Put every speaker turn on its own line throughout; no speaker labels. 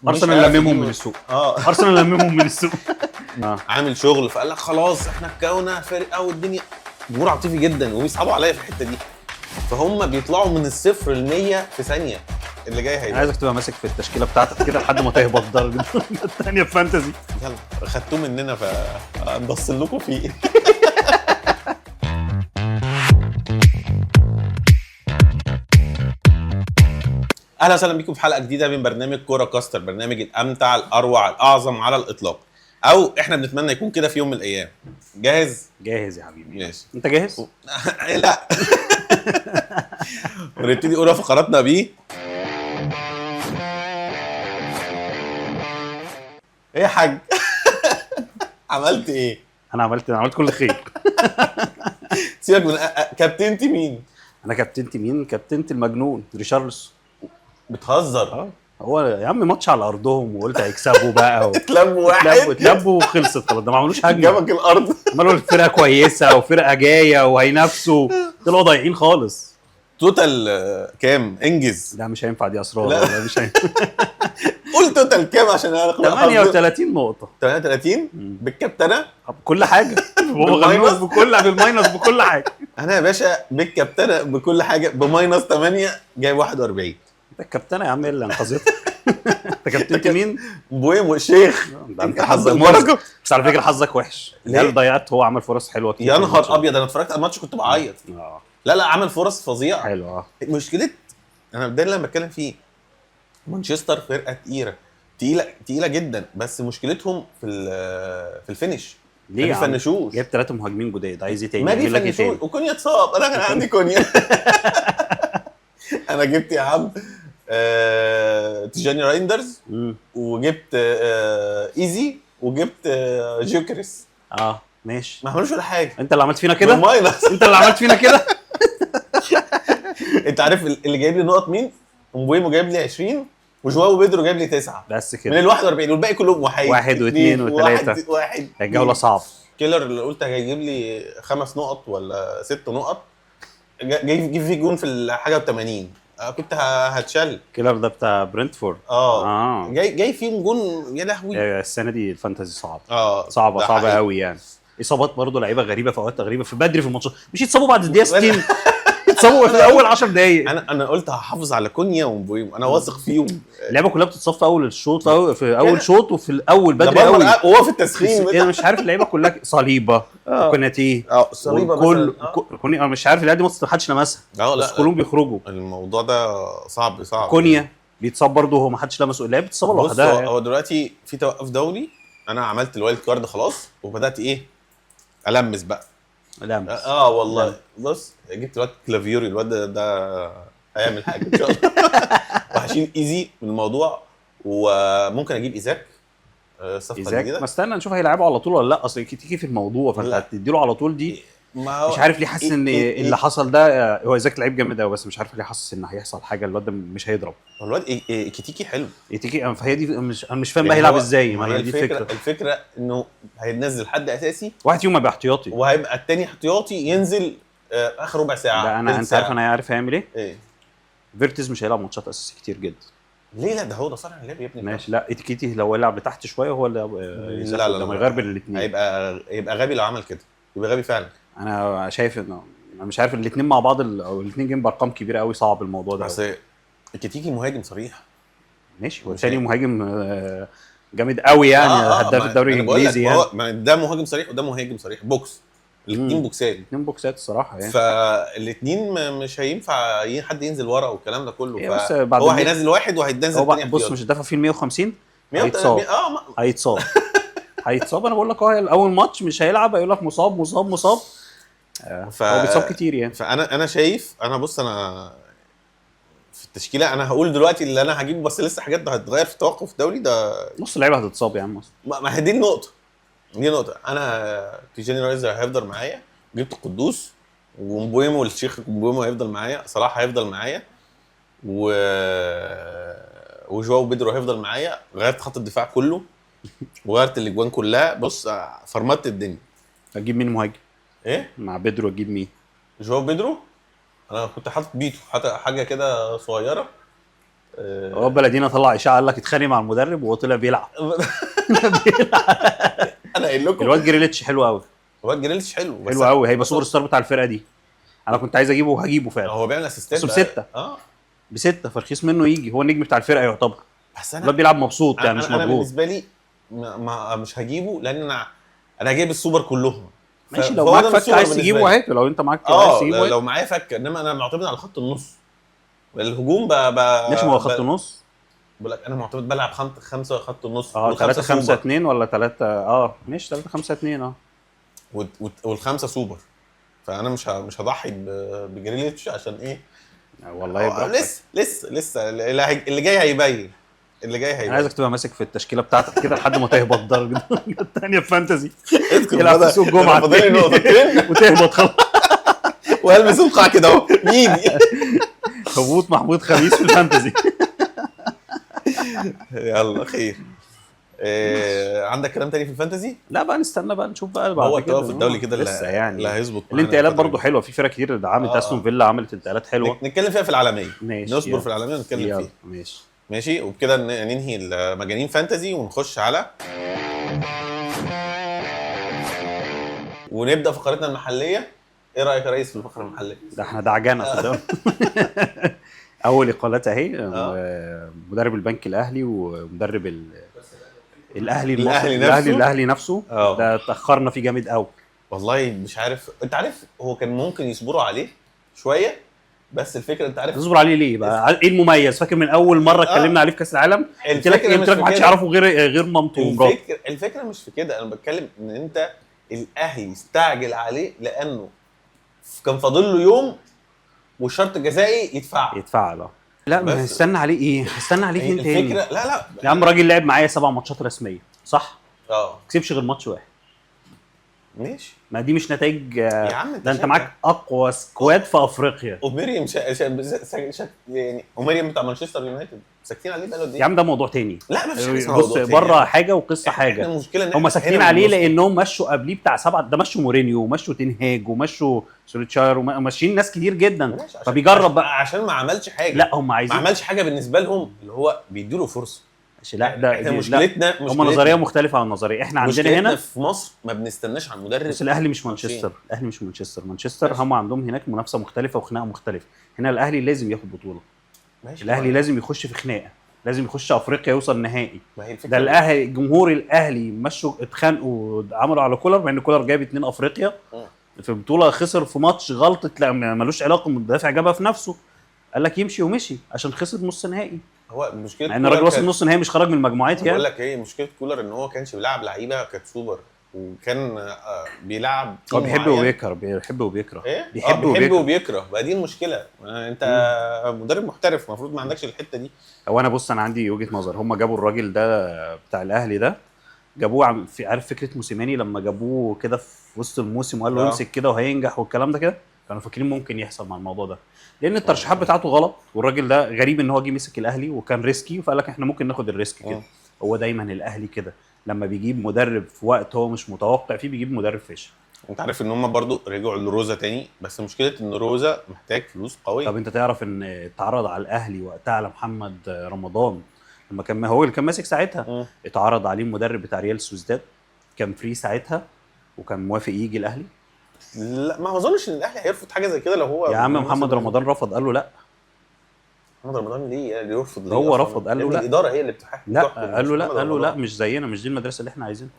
ارسنال لممهم من السوق. ارسنال لممهم من السوق.
عامل شغل فقال لك خلاص احنا كونا فرقه والدنيا جمهور عاطفي جدا وبيصعبوا عليا في الحته دي، فهم بيطلعوا من الصفر ل100 في ثانيه. اللي جاي هيبقى
عايزك تبقى ماسك في التشكيله بتاعتك كده لحد ما تهبط درجه الثانيه في فانتزي.
يلا خدتوه مننا فنبص لكم فيه. اهلا وسهلا بيكم في حلقه جديده من برنامج كوره كاستر، برنامج الامتع الاروع الاعظم على الاطلاق، او احنا بنتمنى يكون كده في يوم من الايام. جاهز؟
جاهز يا حبيبي.
ماشي.
انت جاهز؟
لا. ونبتدي اولى فقراتنا بيه ايه يا حاج؟ عملت ايه؟
انا عملت كل خير.
سيبك من كابتنتي مين؟
انا كابتنتي مين؟ كابتنتي المجنون ريشارلسون.
بتهزر؟
هو يا عم ماتش على ارضهم وقلت هيكسبوا بقى
اتلموا واحد
اتلبوا وخلصت خلاص. ده ما عملوش حاجه،
جابك الارض.
عملوا الفرقه كويسه وفرقه جايه وهينافسوا، طلعوا ضايعين خالص.
توتال كام؟ انجز.
لا مش هينفع دي اسرار.
لا.
والله مش هينفع.
قول توتال كام عشان انا
38 نقطه.
38 بالكابتنه
بكل حاجه.
بالماينس؟
بالماينس بكل حاجه.
انا يا باشا بالكابتنه بكل حاجه بماينس 8 جايب 41.
انت الكابتنه يا عم اللي انقذتك. انت كابتنت مين؟
بويم والشيخ.
ده انت حظك بركه. بس على فكره حظك وحش. الهلال ضيعت، هو عمل فرص حلوه كتير.
يا نهار ابيض، انا اتفرجت على الماتش كنت بعيط. لا عمل فرص فظيعه
حلوه.
مشكله انا ده اللي بتكلم فيه. مانشستر فرقه تقيله جدا، بس مشكلتهم في الفينش.
ليه
ما بيفنشوش.
جايب 3 مهاجمين جداد، عايز ايه تاني؟
ما بيفنشوش وكونيا اتصاب. انا كان عندي كونيا. انا جبت يا عم تيجاني رايندرز، وجبت ايزي، وجبت جوكريس.
ماشي.
ما عملوش ولا حاجه.
انت اللي عملت فينا كده.
انت
اللي عملت فينا كده.
انت عارف اللي جايب لي نقط مين؟ امبويمو جايب لي 20، وجواو بيدرو جايب لي 9
بس كده
من ال41، والباقي كلهم
واحد واثنين وثلاثه.
واحد
الجوله صعب.
كيلر اللي قلت هيجيب لي 5 نقط ولا 6 نقط، جاي فيه جون في الحاجه 80. كنت هتشل.
كيلر ده بتاع برنتفورد.
جاي فيه جون. يا لهوي،
السنه دي الفانتازي صعب.
صعبه
قوي يعني. اصابات برضه، لعيبه غريبه في اوقات غريبه في بدري في الماتشات، مش يتصابوا بعد الدقيقه 60. يتصابوا في اول 10 دقايق.
انا قلت هحافظ على كونيا ومبويمو، انا واثق فيهم.
اللعبه كلها بتتصاب في اول الشوط، في اول شوط وفي الاول بدري قوي.
هو في التسخين
انا مش عارف اللعيبه كلها صليبه وكوناتي.
صليبه
كل انا مش عارف اللعيبه دي ما حدش لمسها. بس كلهم بيخرجوا.
الموضوع ده صعب.
كونيا بيتصاب برضه، هو ما حدش لمسه. اللعيبه بتتصاب لوحدها.
هو دلوقتي في توقف دولي، انا عملت الوايلد كارد خلاص، وبدات المس بقى. والله. بص جبت الواد كلافيوري، الواد ده هيعمل حاجه ان شاء الله. وهشيل ايزي من الموضوع، وممكن اجيب ايزاك صفقه جديده.
ما استنى نشوف هيلعبوا على طول ولا لا. اصل تيجي في الموضوع فانت هتديله على طول دي. مش عارف ليه حاسس ان اللي حصل ده، هو ايزاك لعيب جامد قوي، بس مش عارف ليه حاسس ان هيحصل حاجه. الواد ده مش هيضرب.
الواد كيتيكي حلو.
فهي دي مش فاهم بقى هيلعب ازاي. ما هي دي
الفكره انه هينزل حد اساسي،
واحد فيهم هيبقى احتياطي،
وهيبقى الثاني احتياطي ينزل اخر ربع ساعه.
انت عارف انا عارف هيعمل
ايه؟
فيرتز مش هيلعب ماتشات اساسي كتير جدا.
ليه؟ لا ده هو ده صانع اللعب يا ابني.
ماشي. لا اتيكيتي لو يلعب لتحت شويه هو اللي
لا
ما يغير بين الاثنين.
هيبقى غبي لو عمل كده، يبقى غبي فعلا.
انا شايف انه انا مش عارف الاثنين مع بعض او الاثنين جايين بارقام كبيره قوي. صعب الموضوع ده.
بس كيتيكي مهاجم صريح.
ماشي. والثاني مهاجم جامد قوي يعني. هداف الدوري الانجليزي
يعني. ده مهاجم صريح وده مهاجم صريح. بوكس. الاثنين
بوكسات الصراحه يعني.
فالاثنين مش هينفع حد ينزل ورا والكلام ده كله.
هو
هينزل واحد وهينزل الثاني.
بص مش الدفع فيه 150 هيتصاب. انا بقول لك اول ماتش مش هيلعب، هيقول لك مصاب. هو بيتصاب كتير يعني.
فانا شايف، بص انا في التشكيله انا هقول دلوقتي اللي انا هجيبه، بس لسه حاجات هتتغير في التوقف الدولي ده.
نص اللعيبه هتتصاب يا عم.
ما هي دي النقطه. انا تيجاني رايزر هيفضل معايا، جبت القدوس، ومبويمو الشيخ مبويمو هيفضل معايا، صلاح هيفضل معايا، وجواو بيدرو هيفضل معايا. غيرت خط الدفاع كله وغيرت الاجوان كلها. بص فرمت الدنيا.
هتجيب مين مهاجم؟
ايه
مع بيدرو؟ هتجيب مين؟
جواو بيدرو. انا كنت حاطط بيتو، حاجه كده صغيره.
هو بلدينا طلع اشاعه قال لك اتخانق مع المدرب وهو طلع بيلعب.
انا قايل لكم
الواد جريليتش حلو قوي.
الواد جريليتش حلو
قوي، هيبقى سوبر ستار بتاع الفرقه دي. انا كنت عايز اجيبه وهجيبه فعلا.
هو بيعمل اسيستات
بس ب6 فرخيص منه يجي، هو النجم بتاع الفرقه يعتبر.
بس
الواد بيلعب مبسوط يعني مش مضغوط.
انا بالنسبه لي مش هجيبه لان انا جايب السوبر كلهم.
ماشي لو معاك فك عايز تجيبه هاته، لو انت معاك عايز تجيبه
لو معايا فك، انما انا معتمد على خط النص. الهجوم
ماشي، ما هو خط النص
بقول لك انا معتمد بلعب 5 خط النص
3-5-2 ولا 3 ماشي 3-5-2
والخمسه سوبر. فانا مش هضحي بجريليتش عشان ايه
والله
لسه اللي جاي هيبين.
انا عايزك تبقى ماسك في التشكيله بتاعتك كده لحد ما تهبط درجه الثانيه في فانتزي، يلعب في سوق الجمعه
فاضل لي نقطتين
وتهبط خلاص
والبس القاع كده اهو بايدي.
هبوط محمود خميس في الفانتزي.
يلا خير. عندك كلام تاني في الفانتزي؟
لا بقى نستنى بقى نشوف بقى بعد
كده. هو في الدوري كده
لسه يعني
اللي هيظبط.
الانتقالات برضو حلوه، في فرق كتير دعمت. استون فيلا عملت انتقالات حلوه،
نتكلم فيها في العالميه.
نصبر
في العالميه ونتكلم فيها.
ماشي.
وبكده ننهي المجانين فانتزي ونخش على ونبدا فقرتنا المحليه. ايه رايك يا ريس في الفقره المحليه؟
ده احنا دعجانه في الدوري. اول اقالات اهي. مدرب البنك الاهلي ومدرب الاهلي نفسه. ده اتاخرنا فيه جامد قوي
والله. مش عارف، انت عارف هو كان ممكن يصبروا عليه شويه، بس الفكره انت عارف
تصبر عليه ليه بقى؟ ايه المميز؟ فاكر من اول مره اتكلمنا عليه في كاس العالم قلت لك ما حدش يعرفه غير مامته ومراته.
الفكره مش في كده، انا بتكلم ان انت الاهلي استعجل عليه لانه كان فاضل له يوم والشرط الجزائي يدفع له.
لا ما هستنى عليه ايه؟ هستنى عليه فين تاني؟
الفكره لا
يا عم راجل لعب معايا 7 ماتشات رسميه صح؟ كسبش غير ماتش واحد.
ماشي،
ما دي مش نتائج
يا عم.
ده انت معاك اقوى سكواد في افريقيا.
ومريم يعني ومريم بتاع مانشستر يونايتد ساكتين عليه بقاله قد ايه
يا عم؟ ده موضوع تاني.
لا ما فيش
بص بره حاجه وقصه حاجه. هم ساكتين عليه لانهم مشوا قبليه بتاع 7. ده مشوا مورينيو ومشوا تنهاج ومشوا سوليتشاير وماشيين ناس كتير جدا. فبيجرب بقى
عشان ما عملش حاجه.
لا هم عايزين
ما عملش حاجه بالنسبه لهم اللي هو بيدوا له فرصه.
لا ده
احنا مشكلتنا
هم نظريه مختلفه عن النظريه احنا عندنا هنا
في مصر. ما بنستناش على المدرب.
بس الاهلي مش مانشستر. مانشستر هم عندهم هناك منافسه مختلفه وخناقه مختلفه. هنا الاهلي لازم ياخد بطوله. الاهلي لازم يخش في خناقه، لازم يخش افريقيا يوصل نهائي. ده الاهلي جمهور الاهلي مشوا اتخانقوا عملوا على كولر، مع ان كولر جايب 2 افريقيا في بطوله، خسر في ماتش غلطه لا ملوش علاقه بالدافع جابها في نفسه. قال لك يمشي ومشي عشان خسر نص نهائي.
هو مشكله
ان الراجل وصل نص نهائي مش خرج من المجموعات يعني.
بقول لك ايه مشكله كولر؟ ان هو كانش بيلعب لعيبه كانت سوبر، وكان بيلعب
هو بيحب وبيكره.
بيحب وبيكره بقى. دي المشكله. انت مدرب محترف المفروض ما عندكش الحته دي.
هو انا بص انا عندي وجهه نظر. هم جابوا الراجل ده بتاع الاهلي ده، جابوه في عارف فكره موسيماني لما جابوه كده في وسط الموسم وقال له امسك كده وهينجح والكلام ده كده. كانوا فاكرين ممكن يحصل مع الموضوع ده لان الترشيحات بتاعته غلط، والراجل ده غريب ان هو جه مسك الاهلي وكان ريسكي، فقال لك احنا ممكن ناخد الريسك كده. هو دايما الاهلي كده لما بيجيب مدرب في وقت هو مش متوقع فيه بيجيب مدرب فاشل.
انت عارف ان هم برضو رجعوا لروزا تاني، بس مشكله ان روزا محتاج فلوس قويه.
طب انت تعرف ان اتعرض على الاهلي وقتها على محمد رمضان لما كان هو اللي كان ماسك ساعتها. اتعرض عليه المدرب بتاع ريال سوسداد كان فري ساعتها وكان موافق يجي الاهلي.
لا ما اظنش ان الاهلي هيرفض حاجه زي كده لو هو
يا عم محمد رمضان رفض قال له لا.
محمد رمضان ليه يرفض؟
هو رفض قال له لا.
الاداره هي اللي بتحكم.
لا قال له لا مش زينا، مش دي المدرسه اللي احنا عايزينها.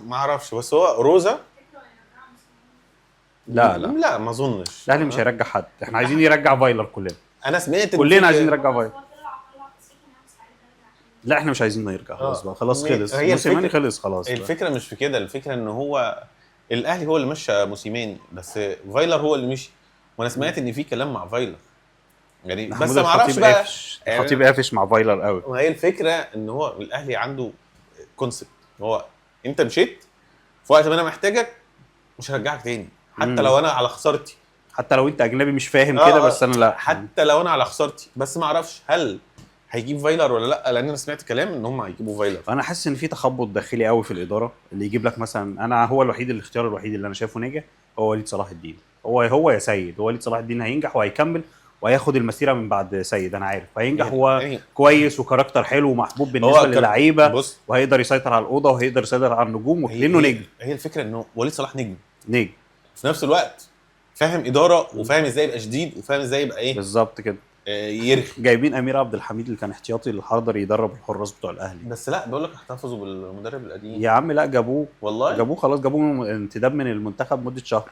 ما اعرفش، بس هو روزا
لا
ما اظنش.
الاهلي مش هيرجع حد. احنا عايزين يرجع فايلر كلنا.
انا سمعت
كلنا عايزين نرجع فايلر. لا احنا مش عايزين نرجع خلاص خلص موسيماني خلص خلاص.
الفكره مش في كده، الفكره ان هو الاهلي هو اللي مشى موسيماني بس فايلر هو اللي مشي. وانا سمعت ان في كلام مع فايلر يعني، بس ما اعرفش بقى.
الخطيب قافش مع فايلر قوي.
ما هي الفكره ان هو الاهلي عنده كونسبت، هو انت مشيت في وقت ما انا محتاجك مش هرجعك تاني حتى لو انا على خسارتي،
حتى لو انت اجنبي مش فاهم كده بس انا لا،
حتى لو انا على خسارتي. بس ما اعرفش هل هيجيب فايلر ولا لا، لان انا سمعت كلام ان هم هيجيبوا فايلر.
انا حاسس ان في تخبط داخلي قوي في الاداره اللي يجيب لك مثلا. انا هو الوحيد الاختيار الوحيد اللي انا شايفه ناجح هو وليد صلاح الدين. هو يا سيد، هو وليد صلاح الدين هينجح وهيكمل وهياخد المسيره من بعد سيد، انا عارف هينجح. هو كويس وكاركتر حلو ومحبوب بالنسبه للعيبه، وهيقدر يسيطر على الاوضه وهيقدر يسيطر على النجوم، وكلينه نجم.
هي الفكره انه وليد صلاح نجم
في
نفس الوقت، فاهم اداره وفاهم ازاي يبقى شديد وفاهم ازاي يبقى ايه
بالظبط كده.
يرخي.
جايبين امير عبد الحميد اللي كان احتياطي للحضري يدرب الحراس بتوع الاهلي،
بس لا بقول لك احتفظوا بالمدرب القديم
يا عم. لا جابوه
والله،
جابوه خلاص، جابوه انتداب من المنتخب مده شهر.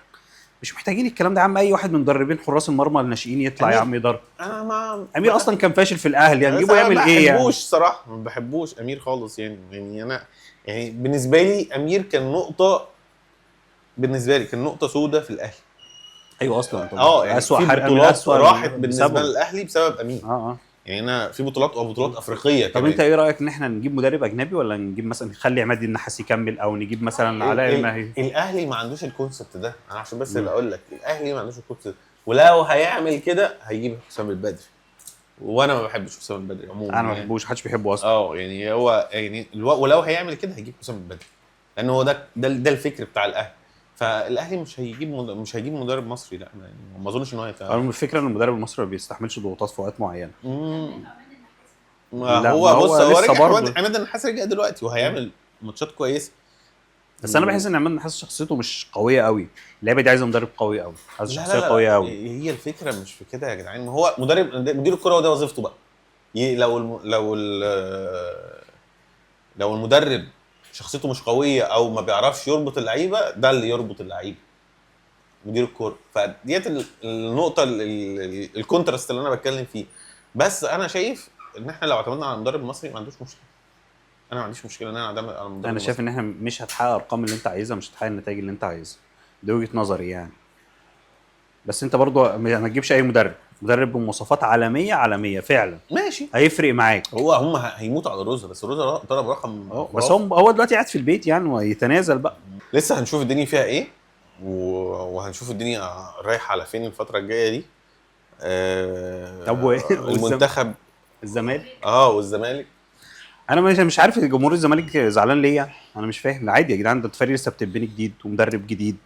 مش محتاجين الكلام ده يا عم. اي واحد من مدربين حراس المرمى الناشئين يطلع يا عم يدرب.
انا مع
امير اصلا كان فاشل في الاهلي، يعني نجيبه يعمل ايه؟
ما بحبوش صراحه، ما بحبوش امير خالص يعني انا يعني بالنسبه لي امير كان نقطه، بالنسبه لي كان نقطه سوداء في الاهلي.
ايوه اصلا طبعا
يعني
اسوء
في
حرق
بطولات راحت بالنسبه للاهلي بسبب امير. يعني انا في بطولات افريقيه
كمان. طب انت ايه رايك ان احنا نجيب مدرب اجنبي، ولا نجيب مثلا نخلي عماد النحاس يكمل، او نجيب مثلا علاء الماهي؟
الاهلي ما عندوش الكونسبت ده، انا عشان بس اقول لك الاهلي ما عندوش الكونسبت، ولو هيعمل كده هيجيب حسام البدري، وانا ما بحبش حسام البدري عموما.
انا ما بحبوش، محدش بيحبه اصلا.
يعني هو يعني ولو هيعمل كده هيجيب حسام البدري، لان هو ده الفكر بتاع الاهلي. فالاهلي مش هيجيب مدرب مصري، لا يعني ما اظنش ان هو
هيتعامل. الفكره ان المدرب المصري ما بيستحملش ضغوطات في وقت معينه.
هو بص، هو رجع عماد النحاس رجع دلوقتي وهيعمل ماتشات كويسه،
بس انا بحس ان عماد النحاس شخصيته مش قويه قوي. اللعبه دي عايزه مدرب قوي قوي، عايزه شخصيه قويه قوي.
هي الفكره مش في كده يا جدعان، هو مدير الكره وده وظيفته بقى. لو المدرب شخصيته مش قويه او ما بيعرفش يربط اللعيبه، ده اللي يربط اللعيبه مدير الكوره. فديت النقطه الكونتراست اللي انا بتكلم فيه. بس انا شايف ان احنا لو اعتمدنا على مدرب مصري ما عندوش مشكله. انا ما عنديش مشكله ان انا اعتمد على مدرب.
انا شايف ان احنا مش هتحقق الارقام اللي انت عايزها، مش هتحقق النتائج اللي انت عايزها، دي وجهه نظري يعني. بس انت برضو ما تجيبش اي مدرب بمواصفات عالميه فعلا
ماشي
هيفرق معاك.
هم هيموتوا على روزا، بس روزا طلب رقم
بس هو دلوقتي قاعد في البيت يعني، ويتنازل بقى.
لسه هنشوف الدنيا فيها ايه، وهنشوف الدنيا رايحه على فين الفتره الجايه دي.
طب وايه
المنتخب
الزمالك؟
والزمالك
انا مش عارف جمهور الزمالك زعلان ليه يعني. انا مش فاهم. عادي يا جدعان، ده الفريق لسه بتبني جديد ومدرب جديد،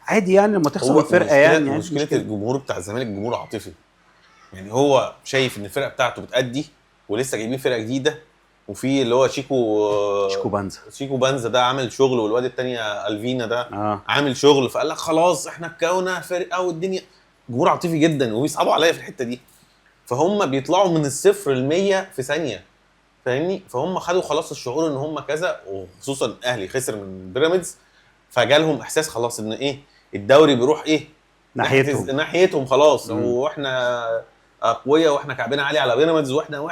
عادي يعني لما تخسر الفرقه يعني.
مشكله الجمهور بتاع الزمالك جمهور عاطفي، يعني هو شايف ان الفرقه بتاعته بتأدي ولسه جايبين فرقه جديده، وفي اللي هو شيكو بانزا ده عامل شغل، والواد الثانيه الفينا ده عامل شغل، فقال لك خلاص احنا كونا فرقه والدنيا. جمهور عاطفي جدا وبيصعبوا عليا في الحته دي، فهم بيطلعوا من الصفر ل100 في ثانيه، فاهمني؟ فهم خدوا خلاص الشعور ان هم كذا، وخصوصا الاهلي خسر من بيراميدز، فجالهم احساس خلاص ان ايه الدوري بيروح ايه ناحيتهم خلاص. واحنا اقوياء واحنا كعبنا عالي على بيراميدز واحنا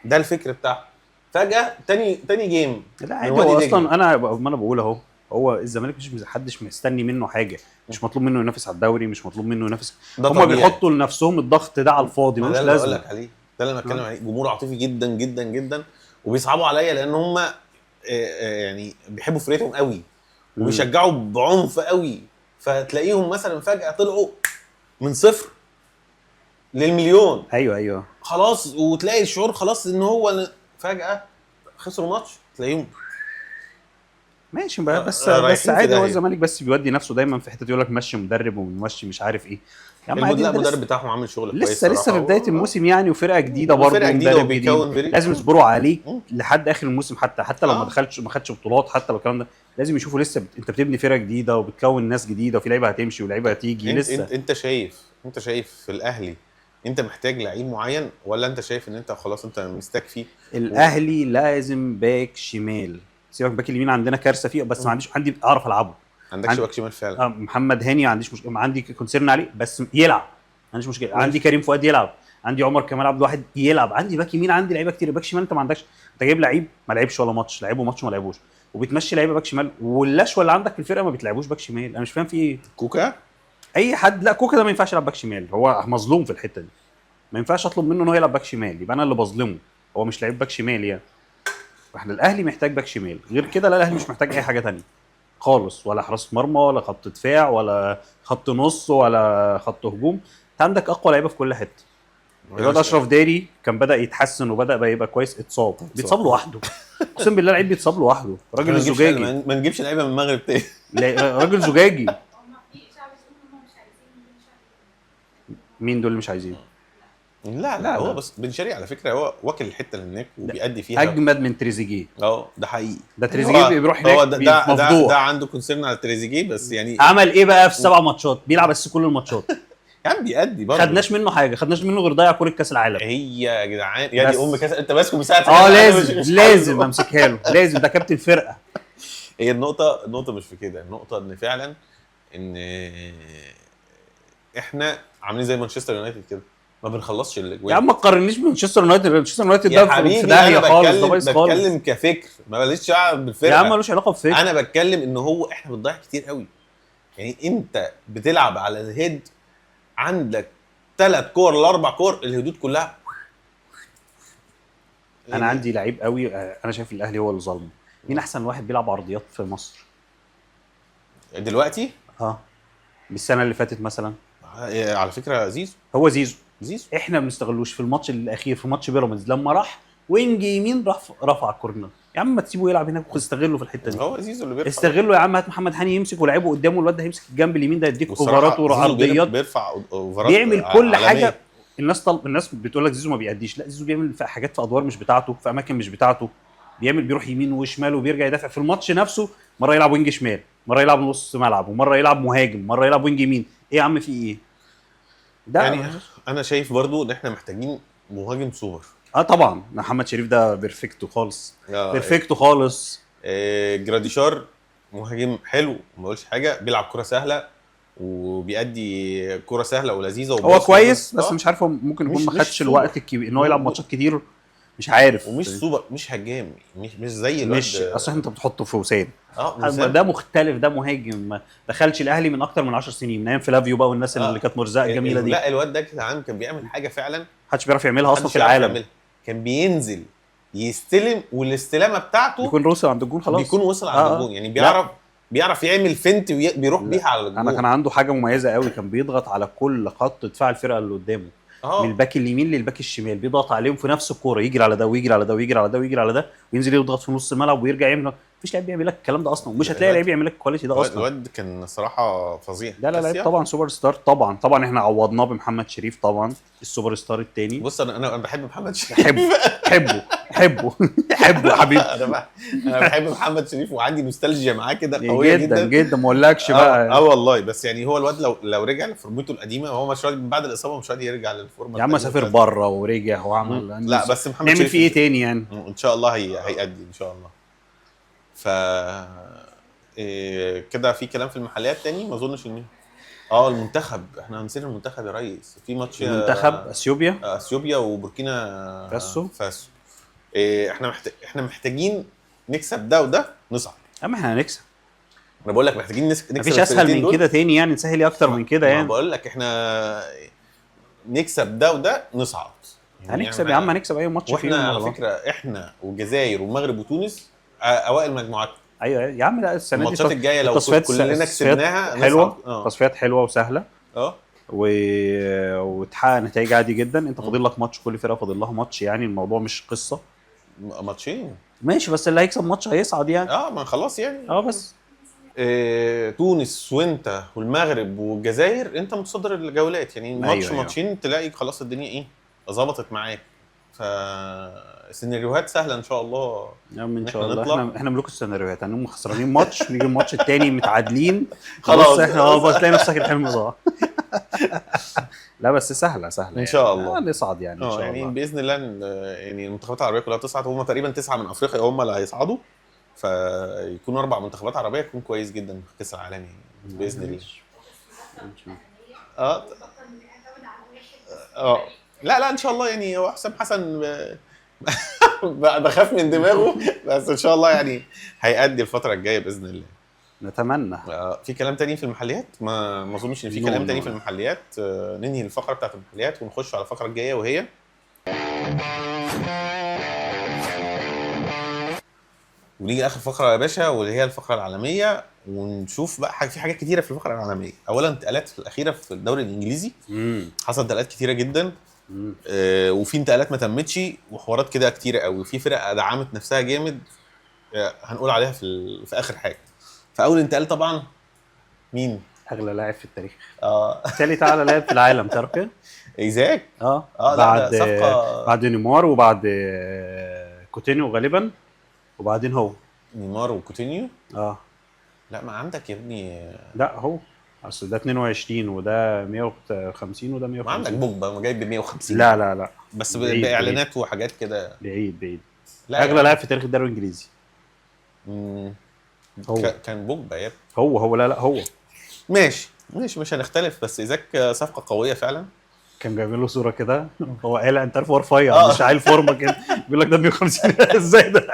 ده الفكر بتاعه. فجاه تاني جيم.
لا عادي، هو اصلا انا بقول اهو، هو الزمالك مش حدش مستني منه حاجه، مش مطلوب منه ينافس على الدوري، مش مطلوب منه ينافس. هم بيحطوا لنفسهم الضغط ده على الفاضي، ملوش لازمه.
ده اللي بقول لك عليه، ده اللي انا بتكلم عليه. جمهور عاطفي جدا جدا جدا، وبيصعبوا عليا لان هم يعني بيحبوا فرقتهم قوي وبيشجعوا بعنف قوي، فتلاقيهم مثلا فجاه طلعوا من صفر للمليون.
ايوه
خلاص، وتلاقي الشعور خلاص ان هو فجاه خسروا ماتش، تلاقيهم
ماشي بس عادي. هو الزمالك بس بيودي نفسه دايما في حته يقول لك مشي مدرب ومشي مش عارف ايه.
يا عم المدرب بتاعهم عامل شغل كويس
لسه في بدايه الموسم يعني، وفرقه جديده برضه،
مدرب جديد
لازم يصبروا عليه لحد اخر الموسم. حتى لو ما خدش بطولات، حتى لو الكلام ده لازم يشوفوا لسه انت بتبني فرقه جديده وبتكون ناس جديده، وفي لعيبه هتمشي ولعيبه هتيجي لسه.
انت شايف في الاهلي انت محتاج لعيب معين، ولا انت شايف ان انت خلاص انت مستكفي؟
الاهلي لازم باك شمال. سيبك باك اليمين عندنا كارثه فيه، بس ما عندي اعرف العبه.
عندكش باك شمال فعلا؟
محمد هاني ما عنديش مشكله، عندي كونسيرن عليه بس يلعب، ما عنديش مشكله. عندي كريم فؤاد يلعب، عندي عمر كمال عبد الواحد يلعب، عندي باك يمين، عندي لعيبه كتير. باك شمال انت ما عندكش. انت جايب لعيب ما لعبش ولا ماتش، لعبه ماتش ما لعبوش، وبتمشي لعيبه باك شمال، واللشوه اللي عندك في الفرقه ما بتلعبوش باك شمال. انا مش فاهم في ايه.
كوكا
اي حد، لا كوكا ده ما ينفعش يلعب باك شمال، هو مظلوم في الحته دي. ما ينفعش اطلب منه انه يلعب باك شمال، يبقى انا اللي بظلمه. هو مش لعيب باك شمال يعني. احنا الاهلي محتاج باك شمال، غير كده لا، الاهلي مش محتاج اي حاجه تانية خالص، ولا حراسه مرمى ولا خط دفاع ولا خط نص ولا خط هجوم. انت عندك اقوى لعيبه في كل حته. الواد اشرف داري كان بدا يتحسن وبدا بقى يبقى كويس، بيتصاب لوحده. اقسم بالله لعيب بيتصاب لوحده، راجل زجاجي.
ما نجيبش لعيبه من المغرب تاني.
راجل زجاجي. مين دول اللي مش عايزين؟
لا هو بس بن شرقي على فكره هو واكل الحته اللي هناك وبيأدي فيها
اجمد من تريزيجيه.
ده حقيقي.
ده تريزيجيه بيروح هناك
ده عنده كونسيرن على تريزيجيه بس يعني
عمل ايه بقى في 7 ماتشات؟ بيلعب بس كل الماتشات
يا عم بيأدي برضه.
خدناش منه حاجه، خدناش منه غير ضيع كوره كاس العالم.
هي يا جدعان يا دي كاس انت ماسكه من ساعه
لازم امسكها له، لازم، ده كابتن فرقه.
هي النقطه مش في كده، النقطه ان فعلا ان احنا عاملين زي مانشستر يونايتد كده ما بنخلصش الاجوان.
يا عم ما تقارنيش بمانشستر يونايتد، مانشستر يونايتد
ده
في داهيه خالص، ده بايظ خالص.
بتكلم كفكر ما ماليش دعوه بالفرقه
يا عم ملوش علاقه بفكر.
انا بتكلم ان هو احنا بنضيع كتير قوي. يعني انت بتلعب على الهيد، عندك 3 كور ل4 كور الهدود كلها.
انا عندي لعيب قوي، انا شايف الاهلي هو اللي ظلمه. مين احسن واحد بيلعب عرضيات في مصر
دلوقتي؟
بالسنه اللي فاتت مثلا.
على فكره زيزو.
هو زيزو. احنا ما بنستغلوش. في الماتش الاخير في ماتش بيراميدز لما راح وينج يمين رفع الكورنر. يا عم ما تسيبه يلعب هناك واستغله في الحته دي.
هو زيزو اللي بيرفع.
استغله يا عم، هات محمد هاني يمسك ولعبه قدامه، الواد ده هيمسك الجنب اليمين ده يديك اوفرات وعرضيات،
بيرفع اوفرات،
بيعمل كل حاجه. الناس بتقول لك زيزو ما بيأديش، لا زيزو بيعمل في حاجات في ادوار مش بتاعته، في اماكن مش بتاعته. بيروح يمين وشمال وبيرجع يدافع في الماتش نفسه. مره يلعب وينج شمال، مره يلعب نص ملعب، ومره يلعب مهاجم، مره يلعب وينج يمين. ايه يا عم في ايه ده؟
يعني انا شايف برضو ان احنا محتاجين مهاجم سوبر.
طبعا محمد شريف ده بيرفكتو خالص. بيرفكتو خالص.
جراديشار مهاجم حلو، ما بقولش حاجه، بيلعب كره سهله وبيأدي كره سهله ولذيذه
هو كويس بس مش عارف، ممكن يكون ما خدش الوقت الكبير ان هو يلعب ماتشات كتير، مش عارف.
ومش سوبر، مش هجام، مش زي
الواد، مش اصلا انت بتحطه في وسام. ده مختلف، ده مهاجم ما دخلش الاهلي من اكتر من 10 سنين، من ايام فلافيو بقى والناس اللي كانت مرزقه الجميله دي.
لا الواد ده كان بيعمل حاجه فعلا
محدش بيعرف يعملها اصلا في العالم.
كان بينزل يستلم والاستلامه بتاعته
بيكون وصل عند الجون خلاص،
بيكون وصل عند الجون. يعني بيعرف يعمل فنت بيروح بيها على الجون.
انا كان عنده حاجه مميزه قوي، كان بيضغط على كل خط دفاع الفرقه اللي قدامه. من الباك اليمين للباك الشمال، بيضغط عليهم في نفس الكوره، يجري على ده ويجري على ده ويجري على ده ويجري على ده، وينزل يضغط في نص الملعب ويرجع يعمل. مفيش لاعب بيعمل لك الكلام ده اصلا، ومش هتلاقي لعيب يعمل لك الكواليتي ده اصلا.
الواد كان صراحه فظيع.
لا لعيب طبعا، سوبر ستار طبعا احنا عوضناه بمحمد شريف طبعا، السوبر ستار الثاني.
بص انا بحب محمد شريف،
حبه يا حبيبي.
انا بحب محمد شريف وعندي نوستالجيا معاه كده قويه
جدا ما اقولكش بقى.
والله. بس يعني هو الواد لو رجع لفورمته القديمه، هو مش راضي بعد الاصابه، مش راضي يرجع للفورمه.
يا عم سافر بره ورجع وعمل.
لا بس محمد
نعمل فيه ايه تاني يعني؟
ان شاء الله هيأدي ان شاء الله. ف كده في كلام في المحليات تاني ما اظنش ان المنتخب. احنا هنسير المنتخب يا ريس في ماتش
منتخب اثيوبيا
وبوركينا
فاسو.
احنا محتاجين نكسب ده وده نصعد.
اما احنا هنكسب.
انا بقول لك محتاجين نكسب.
مفيش اسهل من كده تاني يعني، نسهل اكتر من كده يعني.
بقول لك احنا نكسب ده وده نصعد.
هنكسب يا عم، هنكسب اي ماتش فيهم.
واحنا على فكره احنا والجزائر والمغرب وتونس اوائل مجموعات.
ايوه يا عم، لا السنه دي
الماتشات الجايه لو كلنا كسبناها
حلوه. تصفيات حلوه وسهله. وتحقق نتائج عادي جدا. انت فاضل لك ماتش، كل فرقه فاضل لها ماتش، يعني الموضوع مش قصه.
ماتشين
ماشي، بس اللي هيكسب ماتش هيصعد يعني.
ما خلاص يعني.
بس
تونس وانت والمغرب والجزائر انت متصدر الجولات يعني. ماتشين تلاقي خلاص الدنيا ظبطت معاك. سيناريوهات سهله ان شاء الله.
يا عم ان شاء الله احنا ملوك السيناريوهات. هنقوم خسرانين ماتش، نيجي الماتش الثاني متعادلين
خلاص
احنا بس تلاقي نفسك الحلم ضاع. لا بس سهله
ان شاء الله
نصعد يعني ان شاء الله.
يعني باذن الله يعني المنتخبات العربيه كلها تصعد. هم تقريبا 9 من افريقيا هم اللي هيصعدوا، فيكونوا 4 منتخبات عربيه، يكون كويس جدا في كاس العالم باذن الله. لا ان شاء الله يعني. هو حسام حسن بخاف من دماغه، بس ان شاء الله يعني هيأدي الفتره الجايه باذن الله.
نتمنى.
في كلام تاني في المحليات؟ ما اظنش ان في كلام تاني في المحليات. ننهي الفقره بتاعت المحليات ونخش على الفقره الجايه، وهي ونيجي اخر فقره يا باشا، واللي هي الفقره العالميه. ونشوف بقى في حاجات كتيره في الفقره العالميه. اولا انتقالات في الاخيره في الدوري الانجليزي. حصل انتقالات كتيره جدا. وفي انتقالات ما تمتش، وحوارات كده كتيره قوي. في فرق دعمت نفسها جامد هنقول عليها في اخر حاجه. فاول انتقال طبعا مين؟
اغلى لاعب في التاريخ.
ثالث
اعلى لاعب في العالم، تعرف كده؟
ايزاك.
بعد بعد نيمار وبعد كوتينيو غالبا، وبعدين هو
نيمار وكوتينيو.
لا
ما عندك يا ابني.
لا هو اصل ده 22 وده 150 وده 150.
ما عندك بوجبا ما جايب ب 150.
لا
بس باعلانات وحاجات كده.
بعيد. اغلى لاعب في تاريخ الدوري الانجليزي.
هو كان بوجبا يا ابني.
هو لا هو
ماشي مش هنختلف، بس ايزاك صفقه قويه فعلا.
كان جايب له صوره كده هو قال انت عارف هو رفيع مش عيل فورمه كده، بيقول لك ده 150 ازاي ده.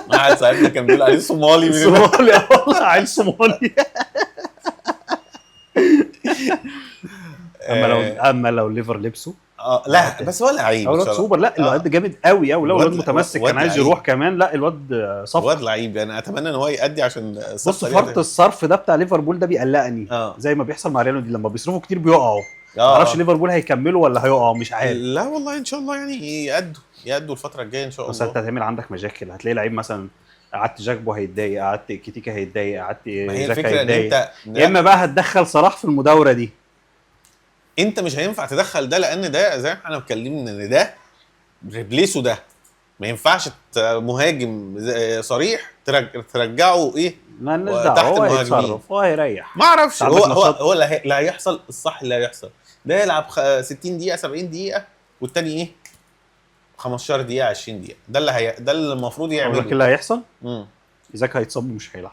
واحد صاحبنا كان بيقول عليه صومالي.
صومالي والله عيل صومالي. اما لو ليفر لبسه
لا بس هو لعيب
الواد سوبر. لا الواد جامد قوي لو الواد متمسك كان عايز يروح كمان. لا الواد صفقه،
الواد لعيب يعني. اتمنى ان هو يأدي عشان
بص فرط الصرف ده بتاع ليفربول ده بيقلقني. زي ما بيحصل مع ريال دي لما بيصرفوا كتير بيقعوا. ما اعرفش ليفربول هيكملوا ولا هيقعوا، مش عارف.
لا والله ان شاء الله يعني يأدوا الفتره الجايه ان شاء الله.
بس انت هتعمل عندك مشاكل، هتلاقي لعيب مثلا قعدت جاكبو هيتضايق، قعدت كيتيكا هيتضايق، قعدت
زكا هيتضايق.
يا اما بقى هتدخل صلاح في المداوره دي.
انت مش هينفع تدخل ده، لان ده زي ما احنا اتكلمنا ان ده ريبليسو، ده ما ينفعش مهاجم صريح ترجعه ايه
تحت المهاجمين. هو هيريح
ما اعرفش. هو اللي هيحصل الصح اللي هيحصل ده يلعب 60 دقيقه 70 دقيقه والتاني ايه 15 دقيقه 20 دقيقه. ده اللي المفروض يعمله.
لكن اللي هيحصل ايزاك هيتصاب ومش هيلعب.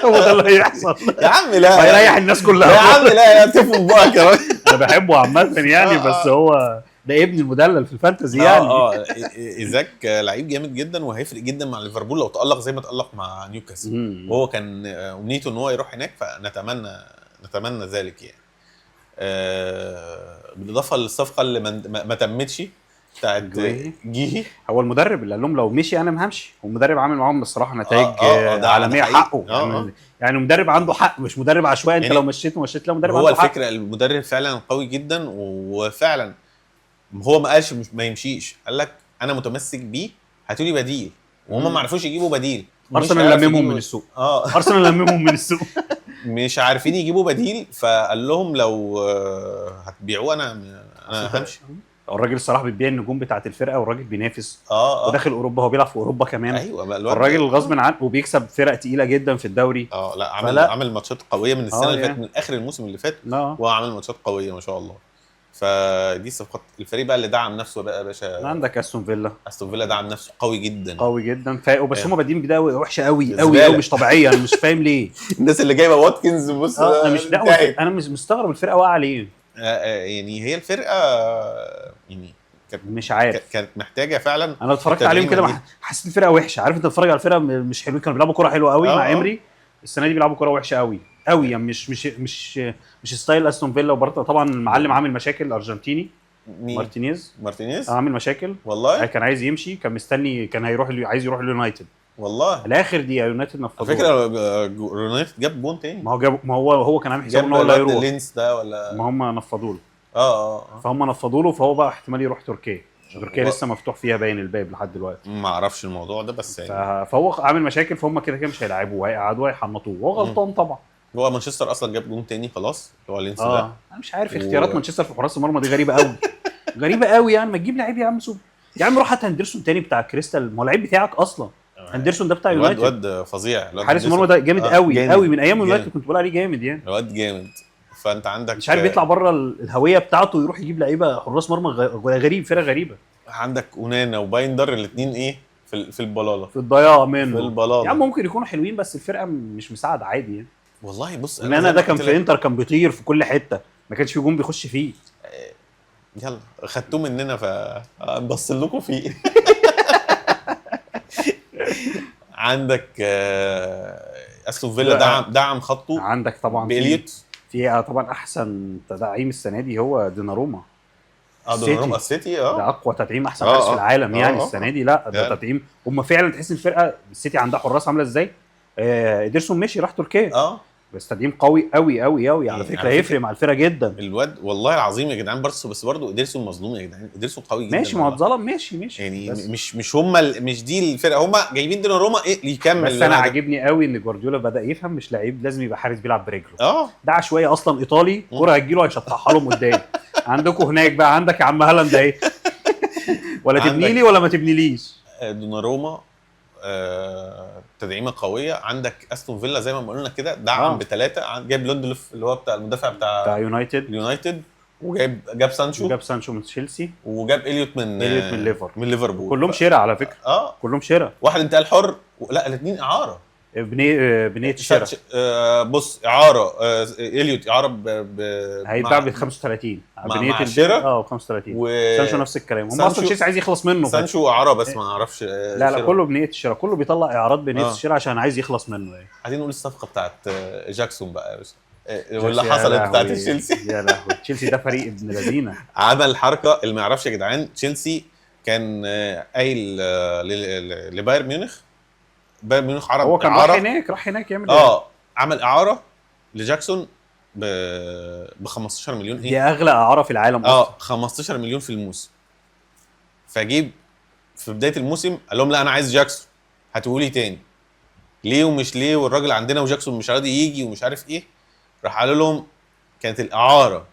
هو ده اللي هيحصل
يا عم. لا
هيريح الناس كلها
يا عم. لا تفهم بقى كمان.
انا بحبه عامه يعني. بس هو ده ابن المدلل في الفانتزي يعني.
ايزاك لعيب جامد جدا وهيفرق جدا مع ليفربول لو تألق زي ما تألق مع نيوكاسل. وهو كان امنيته ان هو يروح هناك، فنتمنى ذلك يعني. بالاضافه للصفقه اللي ما تمتش بتاعت جيهي.
هو المدرب اللي قال لهم لو مشي انا ما همشي. هو المدرب عامل معاهم بصراحه نتائج عالميه حقه. يعني المدرب عنده حق، مش مدرب عشوائي. انت لو مشيت لا مدرب عنده حق.
هو الفكره المدرب فعلا قوي جدا، وفعلا هو ما قالش ما يمشيش، قال لك انا متمسك بيه هاتوا لي بديل. وهم ما عرفوش يجيبوا بديل.
ارسنال لممهم من السوق. ارسنال لممهم من السوق.
مش عارفين يجيبوا بديل، فقال لهم لو هتبيعوه انا همشي.
الراجل الصراحه بيبيع النجوم بتاعه الفرقه، والراجل بينافس وداخل اوروبا. هو بيلعب في اوروبا كمان.
ايوه
الراجل غصب عنه وبيكسب فرق تقيله جدا في الدوري.
لا عامل ماتشات قويه من السنه اللي فاتت، من اخر الموسم اللي فات. هو عامل ماتشات قويه ما شاء الله. فدي صفقات الفريق بقى اللي دعم نفسه بقى يا باشا.
عندك استون فيلا
دعم نفسه قوي جدا
بس هم بادين بدايه وحشه قوي مش طبيعيه. انا مش فاهم ليه
الناس اللي جايبه واتكنز. بص
انا مش مستغرب الفرقه واقعه ليه.
يعني هي الفرقه يعني
مش عارف
كانت محتاجه فعلا.
انا اتفرجت عليهم كده حسيت الفرقه وحشه. عارف انت بتتفرج على الفرقه مش حلوين. كانوا بيلعبوا كوره حلوه قوي مع امري. السنه دي بيلعبوا كوره وحشه قوي يعني. مش ستايل استون فيلا. وبرضه طبعا المعلم عامل مشاكل. الارجنتيني مارتينيز عامل مشاكل
والله.
كان عايز يمشي، كان مستني، كان عايز يروح اليونايتد
والله.
الاخر دي يونايتد نفضوه.
على فكره يونايتد جاب جون تاني.
ما هو كان عامل حساب ان هو لا يروح.
لينس ده ولا
ما هم نفضوا له. فهم نفضوا له، فهو بقى احتمال يروح تركيا. تركيا لسه مفتوح فيها باين الباب لحد دلوقتي.
ما اعرفش الموضوع ده بس يعني.
فهو عامل مشاكل. فهم كده مش هيلاعبوه وهيقعدوا يحنطوه. وهو غلطان طبعا.
هو مانشستر اصلا جاب جون تاني خلاص. هو لينس ده
انا مش عارف اختيارات مانشستر في حراس المرمى دي غريبه قوي. غريبه قوي يعني. ما تجيب لعيب يا عم سوب. يا عم روح هات هندرسون تاني بتاع كريستال. ما هو لعيب بتاعك اصلا. هندرسون ده بتاع يونايتد.
الواد فظيع.
حارس المرمى ده جامد قوي من ايام يونايتد. كنت بقول عليه جامد يعني.
الواد جامد. فانت عندك
مش عارف يطلع بره الهويه بتاعته ويروح يجيب لعيبه حراس مرمى غريب. فرقه غريبه.
عندك اونانا وبايندر الاثنين ايه في البلاله،
في الضياع منه.
في البلاله.
يا عم ممكن يكونوا حلوين بس الفرقه مش مساعده عادي يعني.
والله بص
انا ده كان في انتر كان بيطير في كل حته. ما كانش في جون بيخش فيه.
يلا خدتوه مننا فنبص لكم فيه. عندك استون فيلا دعم خطه.
عندك طبعا
بإليوت.
في طبعا احسن تدعيم السنه دي هو ديناروما.
ديناروما السيتي.
ده اقوى تدعيم احسن حارس في العالم يعني السنه دي. لا ده تدعيم. هم فعلا تحس الفرقه السيتي عندها حراس عامله ازاي. ادرسون مشي راح تركيا. استاديوم قوي قوي قوي قوي على فكره، هيفرق مع الفرقه جدا
الواد والله العظيم يا جدعان. بس برضه ادرسون مظلوم يا جدعان، ادرسون قوي جدا
ماشي، ما هو اتظلم ماشي
يعني مش هم مش دي الفرقه، هم جايبين دوناروما ايه اللي يكمل.
بس انا عاجبني قوي ان جوارديولا بدا يفهم مش لعيب لازم يبقى حارس بيلعب برجله. ده عشوائي اصلا ايطالي، كوره هتجيله هيشطحها لهم قدام. عندكم هناك بقى عندك يا عم هالاند اهي. ولا تبني لي ولا ما تبنيليش.
دوناروما تدعيمه قويه. عندك استون فيلا زي ما قلنا كده دعم ب3، جايب لوندلوف اللي هو بتاع المدافع بتاع يونايتد، جاب سانشو من
تشيلسي،
وجاب إليوت من ليفربول.
كلهم شراء على فكره. كلهم شراء.
واحد انتقال حر، لا الاثنين اعاره.
بنيه شراء.
بص اعاره إليوت اعاره
هيتباع ب 35
بنيه الشراء
ب 35. سانشو نفس الكلام. هم اصلا تشيلسي عايز يخلص منه.
سانشو اعاره بس ما اعرفش.
لا كله بنيه الشراء، كله بيطلع اعارات بنيه الشراء عشان عايز يخلص منه.
عايزين نقول الصفقه بتاعت جاكسون بقى يا باشا، واللي حصلت بتاعت تشيلسي.
يا لهوي تشيلسي ده فريق ابن لذينه.
عمل حركه اللي ما يعرفش يا جدعان. تشيلسي كان قايل لبايرن ميونخ، بايرن ميونخ عرض
هو كان راح هناك يعمل
عمل اعاره لجاكسون ب 15 مليون.
دي اغلى اعاره في العالم اصلا.
15 مليون في الموسم. فجيب في بدايه الموسم قال لهم لا انا عايز جاكسون، هاتولي تاني. ليه ومش ليه، والراجل عندنا وجاكسون مش راضي يجي ومش عارف ايه. راح قالوا لهم كانت الاعاره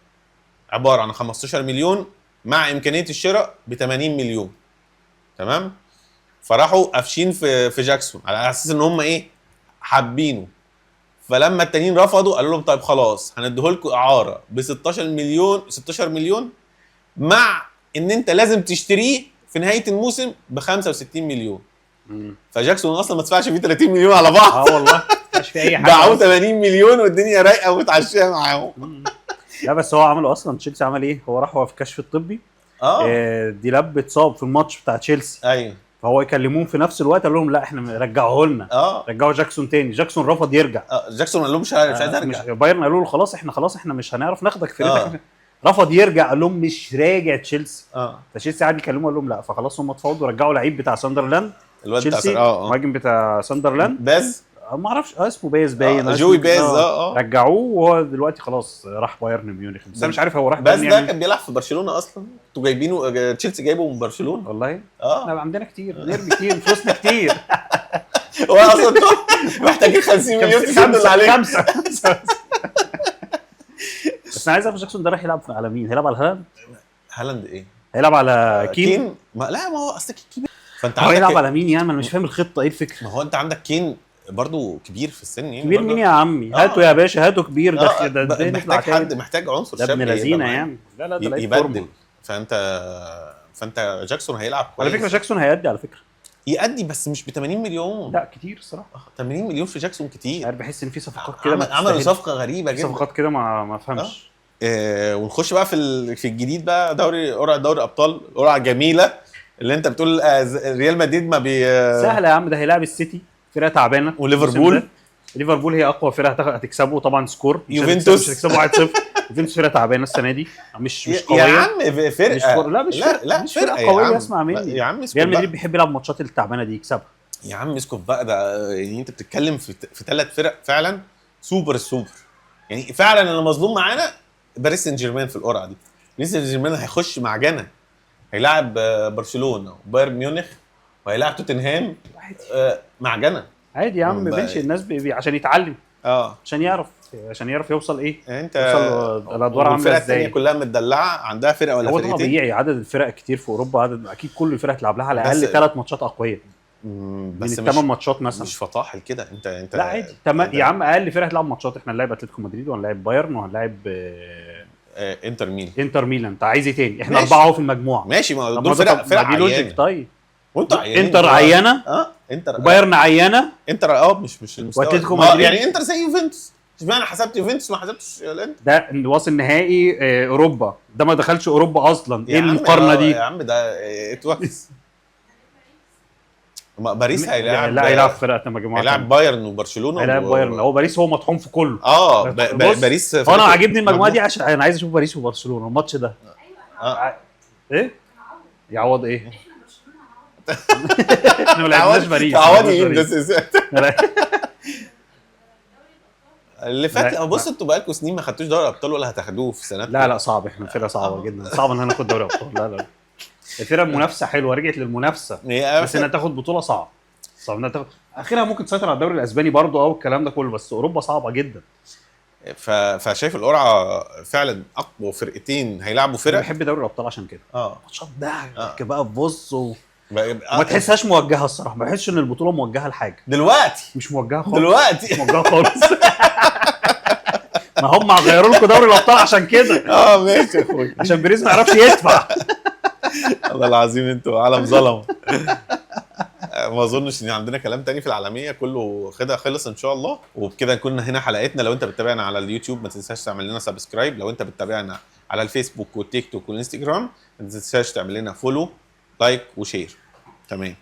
عباره عن 15 مليون مع امكانيه الشراء ب 80 مليون. تمام. فراحوا قافشين في جاكسون على اساس ان هم ايه حابينه. فلما التانيين رفضوا قالوا لهم طيب خلاص هنديهولكم اعاره ب 16 مليون مع ان انت لازم تشتريه في نهايه الموسم ب 65 مليون. فجاكسون اصلا ما دفعش فيه 30 مليون على بعض.
والله مش في اي حاجه.
باعوه 80 مليون والدنيا رايقه ومتعشيه معاهم.
لا بس هو عمله اصلا. تشيلسي عمل ايه؟ هو راح في الكشف الطبي. ديلاب اتصاب في الماتش بتاع تشيلسي.
ايوه.
فهو يكلموهم في نفس الوقت قال لهم لا احنا رجعوه لنا. رجعوا جاكسون تاني. جاكسون رفض يرجع.
جاكسون قال لهم مش عايز ارجع.
بايرن قالوا له خلاص احنا مش هنعرف ناخدك فرقتك. رفض يرجع، قال لهم مش راجع تشيلسي. فتشيلسي قعد يكلموا قال لهم لا. فخلاص هم اتفاوضوا ورجعوا لعيب بتاع ساندرلاند.
الواد
تشيلسي المهاجم بتاع ساندرلاند
باز،
ما اعرفش اسمه باز باين.
جوي باز.
رجعوه وهو دلوقتي خلاص راح بايرن ميونخ. بس انا مش عارف هو راح
باز ده كان بيلعب في برشلونه اصلا. انتوا جايبينه تشيلسي جايبه من برشلونه.
والله احنا عندنا كتير نرمي كتير فلوسنا كتير.
هو اصلا محتاجين 50 مليون تسدوا اللي عليه.
5. بس انا عايز اعرف جاكسون ده راح يلعب على مين؟ هيلعب على
هالاند ايه؟
هيلعب على كين؟
لا ما هو اصل كين فانت
عندك هيلعب على مين يعني؟ انا مش فاهم الخطه ايه الفكره.
ما هو انت عندك كين برضو كبير في السن يعني.
كبير مين يا عمي؟ هاته يا باشا، هاته كبير. ده
محتاج حد، محتاج عنصر
شاب ابن لذينه يعني. لا ده
يبدل. فانت جاكسون هيلعب كويس
على فكره. جاكسون هيأدي على فكره،
يأدي بس مش ب 80 مليون.
لا كتير الصراحه.
80 مليون في جاكسون كتير.
انا بحس ان في صفقات كده
عملوا صفقه غريبه جدا.
صفقات كده ما افهمش.
ونخش بقى في الجديد بقى. قرعه دوري ابطال، قرعه جميله اللي انت بتقول ريال مدريد ما
سهله يا عم. ده هيلاعب السيتي فرقه تعبانه، ليفربول هي اقوى فرقه هتكسبه طبعا. سكور
يوفنتوس
مش هتكسبه 1-0. يوفنتوس فرقه تعبانه السنه دي، مش قويه
يا عم. فرقه
مش فرقه قويه. اسمع مني
يا عم.
ريال مدريد بيحب يلعب الماتشات التعبانه دي يكسبها.
يا عم اسكت بقى. ده يعني انت بتتكلم في 3 فرق فعلا سوبر يعني. فعلا اللي مظلوم معانا باريس سان جيرمان في القرعه دي. باريس سان جيرمان هيخش معجنه، هيلاعب برشلونه وبايرن ميونخ وهيلاعب توتنهام. معجنه
عادي يا عم. ماشي الناس عشان يتعلم، عشان يعرف يوصل ايه.
انت
يوصل الادوار عامله ازاي.
كلها متدلعه، عندها فرقه ولا فرقتين.
هو طبيعي عدد الفرق كتير في اوروبا. اكيد كل الفرق هتلعب لها على الاقل 3 ماتشات اقويه.
بس
من 8 ماتشات مثلا.
مش فطاحل كده. انت
لا عادي. يا عم اقل فرقه هتلعب ماتشات. احنا هنلاعب اتلتيكو مدريد وهنلاعب بايرن وهنلاعب
انتر ميلان.
انت عايز ايه تاني؟ احنا 4 اهو في المجموعه.
ماشي. ما دول فرق عيانه.
طيب
وانتوا عيانين.
انتر عيانه.
انتر
بايرن عيانه.
انتر مش
واتلتيكو مدريد.
يعني انتر زي يوفنتوس. اشمعنى حسبت يوفنتوس ما حسبتش الانتر؟
ده واصل نهائي اوروبا. ده ما دخلش اوروبا اصلا. ايه المقارنه دي
يا عم؟ ده اتوكس. باريس هيلاعب.
لا هيلاعب فرقه مجموعه.
هيلاعب بايرن وبرشلونه.
هيلاعب بايرن. هو باريس هو مطحون في كله.
باريس.
انا عاجبني المجموعه دي عشان انا عايز اشوف باريس وبرشلونه الماتش ده. ايه يعوض ايه؟ احنا ما لعبناش باريس.
تعوضي ايه؟ اللي فات بص انتوا بقالكم سنين ما خدتوش دوري ابطال ولا هتاخدوه في سنه.
لا صعب، احنا فرقه صعبه جدا، صعب ان انا اخد دوري ابطال. لا الفرقه المنافسه حلوه، رجعت للمنافسه، بس انها تاخد بطوله صعب انها تاخد اخرها. ممكن تسيطر على الدوري الاسباني برضو او الكلام ده كله، بس اوروبا صعبه جدا.
فشايف القرعه فعلا اقوى فرقتين هيلعبوا فرق.
انا بحب دوري الابطال عشان كده. ماتشات ضحك بقى ببص ما تحسهاش موجهه الصراحه، ما بحسش ان البطوله موجهه لحاجه
دلوقتي.
مش موجهه خالص
دلوقتي،
مش موجهه خالص. ما هم غيروا لكم دوري الابطال عشان كده.
ماشي يا اخويا،
عشان بيريز ما يعرفش يدفع.
الله العظيم انتوا عالم ظلم. ما اظنش ان عندنا كلام تاني في العالميه، كله كده خلص ان شاء الله. وبكده نكون هنا حلقتنا. لو انت بتتابعنا على اليوتيوب ما تنساش تعمل لنا سبسكرايب، لو انت بتتابعنا على الفيسبوك والتيك توك والانستجرام ما تنساش تعمل لنا فولو لايك وشير. تمام.